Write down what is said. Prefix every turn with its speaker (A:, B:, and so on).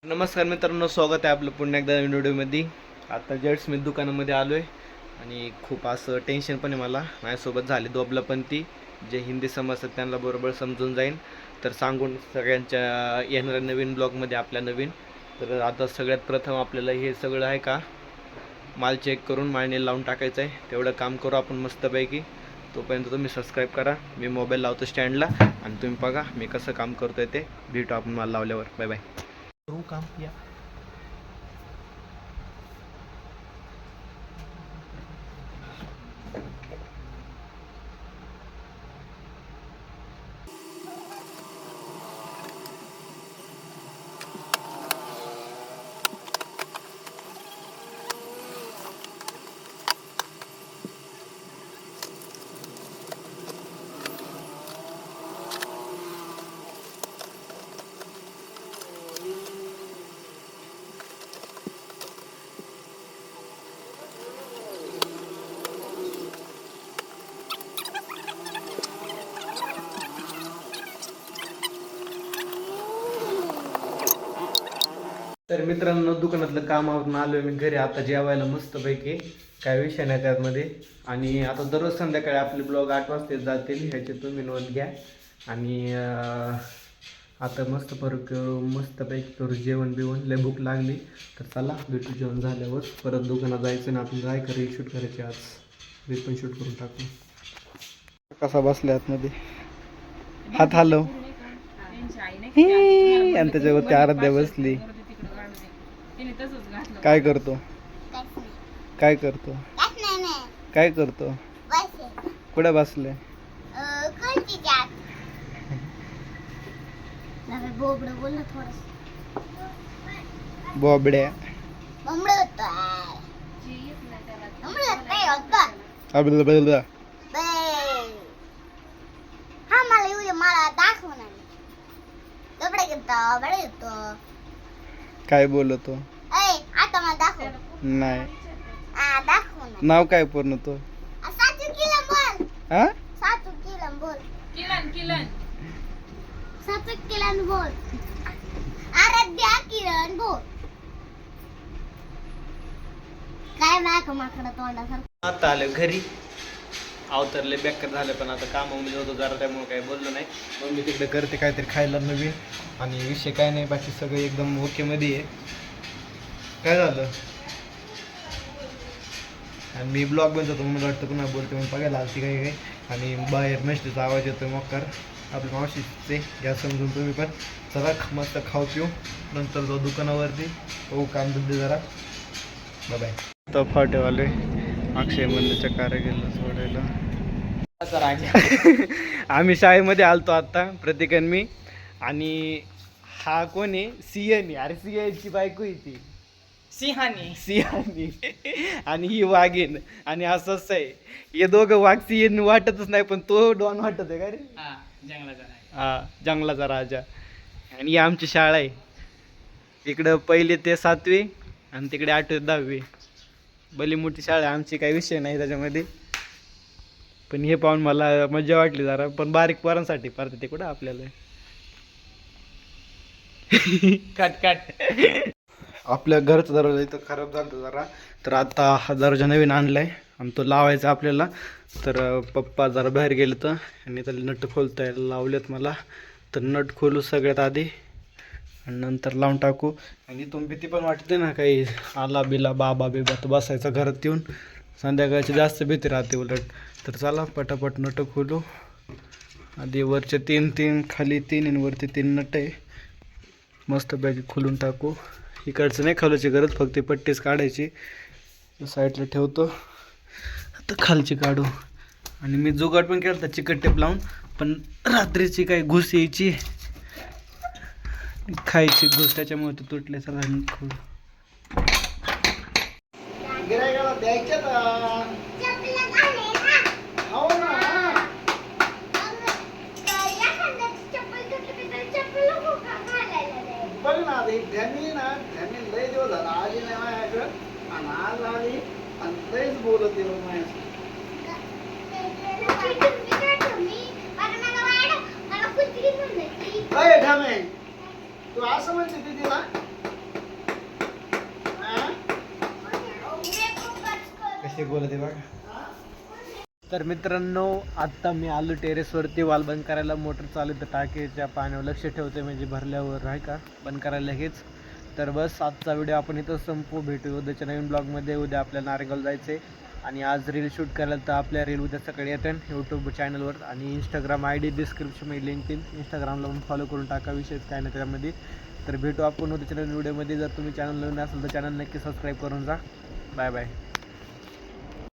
A: नमस्कार मित्रांनो, स्वागत आहे आपलं पुन्हा एकदा नवीन व्हिडिओमध्ये. आता जस्ट मी दुकानामध्ये आलो आहे आणि खूप असं टेन्शन पण आहे मला. माझ्यासोबत झाले दोबला पण ती जे हिंदी समजतात त्यांना बरोबर समजून जाईन तर सांगून सगळ्यांच्या येणाऱ्या नवीन ब्लॉगमध्ये आपल्या नवीन. तर आता सगळ्यात प्रथम आपल्याला हे सगळं आहे का माल चेक करून माळणी लावून टाकायचं आहे. तेवढं काम करू आपण मस्तपैकी. तोपर्यंत तुम्ही सबस्क्राईब करा. मी मोबाईल लावतो स्टँडला आणि तुम्ही बघा मी कसं काम करतोय ते. भेटू आपण माल लावल्यावर. Bye bye. करू काम या. तर मित्रांनो, दुकानातलं काम आवरून आलोय मी घरी आता जेवायला मस्तपैकी. काय विषय नाही त्यामध्ये. आणि आता दररोज संध्याकाळी आपले ब्लॉग 8 वाजता जातील, ह्याची तुम्ही नोंद घ्या. आणि आता मस्तपैकी करू जेवण बिवण. लय भूक लागली. तर चला भेटू जेवण झाल्यावर. परत दुकानात जायचं ना आपल्याला. काय करे शूट करायचे आज. मी पण शूट करून टाकू. कसा बसल्या आतमध्ये हात हलव आणि त्याच्यावरती आराध्या बसली. काय करतो काय करतो काय करतो कुठे बसले. बोबड्या काय बोलतो नाही. नाव काय पूर्ण तो. आता आलं घरी. अवतरले बेकार झालं पण आता कामामध्ये होतो जरा त्यामुळे काही बोललो नाही. मग मी तिकडे करते काहीतरी खायला नवीन. आणि विषय काय नाही, बाकी सगळं एकदम ओके मध्ये आहे. काय झालं आणि मी ब्लॉग बनतो होतो मला वाटतं पुन्हा बोलते मग बघायला आलती काही काही. आणि बाहेर मस्तीचा आवाज येतो मोकार आपल्या मावशीचे घ्या समजून तुम्ही पण. चला मस्त खाऊ पिऊ नंतर जाऊ दुकानावरती. हो काम धंदे जरा. Bye bye. तो फाटेवाले अक्षय मंदिरच्या कार्यालयाला सोडायला आम्ही शाळेमध्ये आलतो आता प्रत्येकान मी. आणि हा कोण आहे सिंहनी. अरे सिंहची बायको आहे ती सिंहानी आणि ही वाघीण. आणि असंच आहे हे दोघं वाघ सिंह वाटतच नाही पण तो डॉन वाटत आहे का रे. हा जंगलाचा राजा. आणि ही आमची शाळा आहे. इकडं 1ली ते 7वी आणि तिकडे 8वी 10वी. भली मोठी शाळा आहे आमची, काही विषय नाही त्याच्यामध्ये. पण हे पाहून मला मजा वाटली जरा. पण बारीक पोरांसाठी पारते ते कुठं आपल्याला. कट आपल्या घरचा दरवाजा इथं खराब झाला जरा. तर आता हा दरवाजा नवीन आणलाय आणि तो लावायचा आपल्याला. तर पप्पा जरा बाहेर गेले तर आणि त्याला नट खोलता यायला लावलेत मला. तर नट खोलू सगळ्यात आधी आणि नंतर लावून टाकू. आणि इथून भीती पण वाटते ना काही आला बिला बाबा बिबा तर बसायचा घरात येऊन. संध्याकाळची जास्त भीती राहते उलट. तर चला पटापट नट खोलू. आधी वरचे 3 खाली 3 आणि वरती 3 नट आहे. मस्त बॅग खोलून टाकू. इकडचं नाही खालची गरज, फक्त पट्टीच काढायची. साईडला ठेवतो. आता खालची काढू. आणि मी जुगाड पण केला चिकट टेप लावून. पण रात्रीची काही घुस यायची खायची घुस त्याच्यामुळे ते तुटले. सगळ्या खोल बघ ना घ्यानी ना घ्यानी लय दिवस झाला आली नाही माझ्याकडं. आणि आज आली आणि लयच बोलत गेलो माझ्याशी. अरे ठामे तू असं म्हणते दीदीला कसे बोलते बघा. तर मित्रांनो आत्ता मी आलो टेरेसवरती. वाल बंद करायला मोटर चालू तर टाकीच्या पाण्यावर लक्ष ठेवते म्हणजे भरल्यावर आहे का बंद करायला लगेच. तर बस आजचा व्हिडिओ आपण इथं संपू. भेटू उद्याच्या नवीन ब्लॉगमध्ये. उद्या आपल्याला नारेगावला जायचं आहे आणि आज रील शूट करायला तर आपल्या रील उद्या सकाळी येतात यूट्यूब चॅनलवर आणि इंस्टाग्राम ID डिस्क्रिप्शनमध्ये लिंक देईन. इंस्टाग्रामला पण फॉलो करून टाका. विषयच काय नाही त्यामध्ये. तर भेटू आपण उद्याच्या नवीन व्हिडिओमध्ये. जर तुम्ही चॅनल नवीन असेल तर चॅनल नक्की सबस्क्राईब करून जा. Bye bye.